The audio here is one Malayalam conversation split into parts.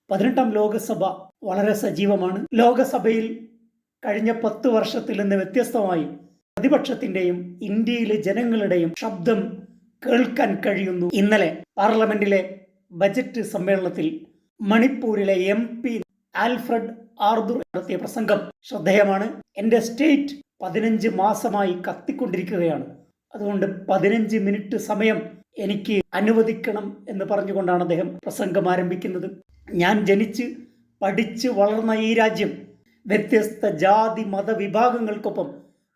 18ാം ലോകസഭ വളരെ സജീവമാണ്. ലോകസഭയിൽ കഴിഞ്ഞ 10 വർഷത്തിൽ നിന്ന് വ്യത്യസ്തമായി പ്രതിപക്ഷത്തിന്റെയും ഇന്ത്യയിലെ ജനങ്ങളുടെയും ശബ്ദം കേൾക്കാൻ കഴിയുന്നു. ഇന്നലെ പാർലമെന്റിലെ ബജറ്റ് സമ്മേളനത്തിൽ മണിപ്പൂരിലെ MP ആൽഫ്രഡ് ആർദൂർ നടത്തിയ പ്രസംഗം ശ്രദ്ധേയമാണ്. എന്റെ സ്റ്റേറ്റ് 15 മാസമായി കത്തിക്കൊണ്ടിരിക്കുകയാണ്, അതുകൊണ്ട് 15 മിനിറ്റ് സമയം എനിക്ക് അനുവദിക്കണം എന്ന് പറഞ്ഞുകൊണ്ടാണ് അദ്ദേഹം പ്രസംഗം ആരംഭിക്കുന്നത്. ഞാൻ ജനിച്ച് പഠിച്ച് വളർന്ന ഈ രാജ്യം വ്യത്യസ്ത ജാതി മത വിഭാഗങ്ങൾക്കൊപ്പം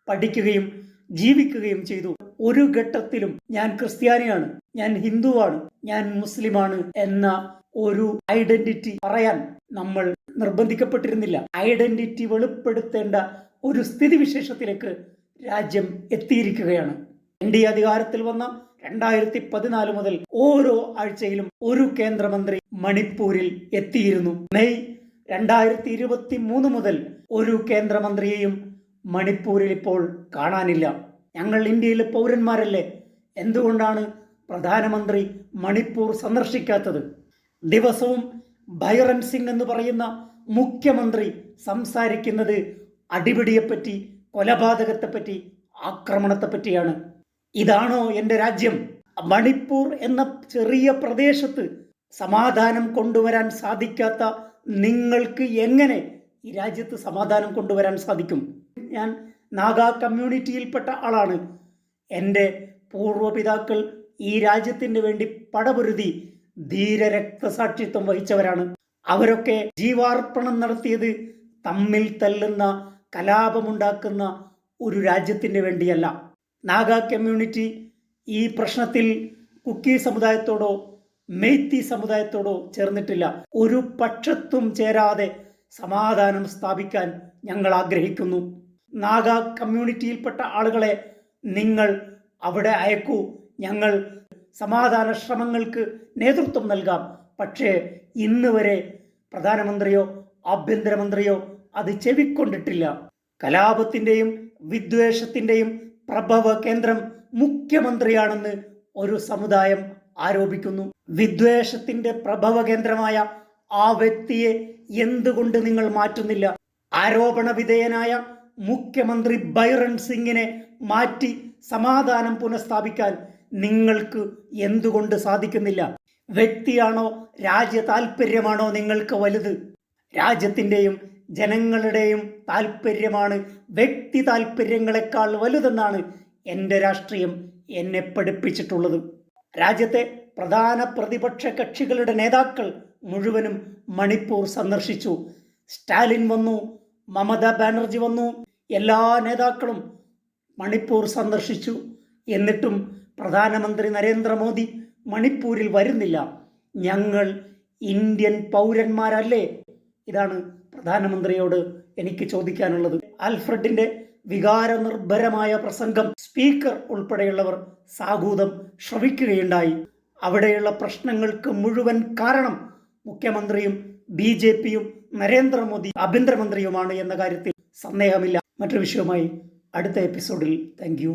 പഠിക്കുകയും ജീവിക്കുകയും ചെയ്തു. ഒരു ഘട്ടത്തിലും ഞാൻ ക്രിസ്ത്യാനിയാണ്, ഞാൻ ഹിന്ദുവാണ്, ഞാൻ മുസ്ലിമാണ് എന്ന ഒരു ഐഡന്റിറ്റി പറയാൻ നമ്മൾ നിർബന്ധിക്കപ്പെട്ടിരുന്നില്ല. ഐഡന്റിറ്റി വെളിപ്പെടുത്തേണ്ട ഒരു സ്ഥിതിവിശേഷത്തിലേക്ക് രാജ്യം എത്തിയിരിക്കുകയാണ്. NDA അധികാരത്തിൽ വന്ന 2014 മുതൽ ഓരോ ആഴ്ചയിലും ഒരു കേന്ദ്രമന്ത്രി മണിപ്പൂരിൽ എത്തിയിരുന്നു. മെയ് 2023 മുതൽ ഒരു കേന്ദ്രമന്ത്രിയെയും മണിപ്പൂരിൽ ഇപ്പോൾ കാണാനില്ല. ഞങ്ങൾ ഇന്ത്യയിലെ പൗരന്മാരല്ലേ, എന്തുകൊണ്ടാണ് പ്രധാനമന്ത്രി മണിപ്പൂർ സന്ദർശിക്കാത്തത്? ദിവസവും ബൈറൻ സിംഗ് എന്ന് പറയുന്ന മുഖ്യമന്ത്രി സംസാരിക്കുന്നത് അടിപിടിയെപ്പറ്റി, കൊലപാതകത്തെപ്പറ്റി, ആക്രമണത്തെപ്പറ്റിയാണ്. ഇതാണോ എൻ്റെ രാജ്യം? മണിപ്പൂർ എന്ന ചെറിയ പ്രദേശത്ത് സമാധാനം കൊണ്ടുവരാൻ സാധിക്കാത്ത നിങ്ങൾക്ക് എങ്ങനെ ഈ രാജ്യത്ത് സമാധാനം കൊണ്ടുവരാൻ സാധിക്കും? ഞാൻ നാഗാ കമ്മ്യൂണിറ്റിയിൽപ്പെട്ട ആളാണ്. എൻ്റെ പൂർവ്വപിതാക്കൾ ഈ രാജ്യത്തിന് വേണ്ടി പടപൊരുതി ധീര രക്തസാക്ഷിത്വം വഹിച്ചവരാണ്. അവരൊക്കെ ജീവാർപ്പണം നടത്തിയത് തമ്മിൽ തല്ലുന്ന, കലാപമുണ്ടാക്കുന്ന ഒരു രാജ്യത്തിന് വേണ്ടിയല്ല. നാഗാ കമ്മ്യൂണിറ്റി ഈ പ്രശ്നത്തിൽ കുക്കി സമുദായത്തോടോ മെയ്ത്തി സമുദായത്തോടോ ചേർന്നിട്ടില്ല. ഒരു പക്ഷത്തും ചേരാതെ സമാധാനം സ്ഥാപിക്കാൻ ഞങ്ങൾ ആഗ്രഹിക്കുന്നു. നാഗാ കമ്മ്യൂണിറ്റിയിൽപ്പെട്ട ആളുകളെ നിങ്ങൾ അവിടെ അയക്കൂ, ഞങ്ങൾ സമാധാന ശ്രമങ്ങൾക്ക് നേതൃത്വം നൽകാം. പക്ഷേ ഇന്ന് വരെ പ്രധാനമന്ത്രിയോ ആഭ്യന്തരമന്ത്രിയോ അത് ചെവിക്കൊണ്ടിട്ടില്ല. കലാപത്തിന്റെയും വിദ്വേഷത്തിന്റെയും പ്രഭവ കേന്ദ്രം മുഖ്യമന്ത്രിയാണെന്ന് ഒരു സമുദായം ആരോപിക്കുന്നു. വിദ്വേഷത്തിന്റെ പ്രഭവ കേന്ദ്രമായ ആ വ്യക്തിയെ എന്തുകൊണ്ട് നിങ്ങൾ മാറ്റുന്നില്ല? ആരോപണ വിധേയനായ മുഖ്യമന്ത്രി ബൈറൻ സിംഗിനെ മാറ്റി സമാധാനം പുനഃസ്ഥാപിക്കാൻ നിങ്ങൾക്ക് എന്തുകൊണ്ട് സാധിക്കുന്നില്ല? വ്യക്തിയാണോ രാജ്യ താല്പര്യമാണോ നിങ്ങൾക്ക് വലുത്? രാജ്യത്തിൻ്റെയും ജനങ്ങളുടെയും താല്പര്യമാണ് വ്യക്തി താല്പര്യങ്ങളെക്കാൾ വലുതെന്നാണ് എൻ്റെ രാഷ്ട്രീയം എന്നെ പഠിപ്പിച്ചിട്ടുള്ളത്. രാജ്യത്തെ പ്രധാന പ്രതിപക്ഷ കക്ഷികളുടെ നേതാക്കൾ മുഴുവനും മണിപ്പൂർ സന്ദർശിച്ചു. സ്റ്റാലിൻ വന്നു, മമതാ ബാനർജി വന്നു, എല്ലാ നേതാക്കളും മണിപ്പൂർ സന്ദർശിച്ചു. എന്നിട്ടും പ്രധാനമന്ത്രി നരേന്ദ്രമോദി മണിപ്പൂരിൽ വരുന്നില്ല. ഞങ്ങൾ ഇന്ത്യൻ പൗരന്മാരല്ലേ? ഇതാണ് പ്രധാനമന്ത്രിയോട് എനിക്ക് ചോദിക്കാനുള്ളത്. ആൽഫ്രഡിന്റെ വികാരനിർഭരമായ പ്രസംഗം സ്പീക്കർ ഉൾപ്പെടെയുള്ളവർ സാഗൂതം ശ്രവിക്കുകയുണ്ടായി. അവിടെയുള്ള പ്രശ്നങ്ങൾക്ക് മുഴുവൻ കാരണം മുഖ്യമന്ത്രിയും BJPയും നരേന്ദ്രമോദി ആഭ്യന്തരമന്ത്രിയുമാണ് എന്ന കാര്യത്തിൽ സന്ദേഹമില്ല. മറ്റൊരു വിഷയവുമായി അടുത്ത എപ്പിസോഡിൽ. Thank you.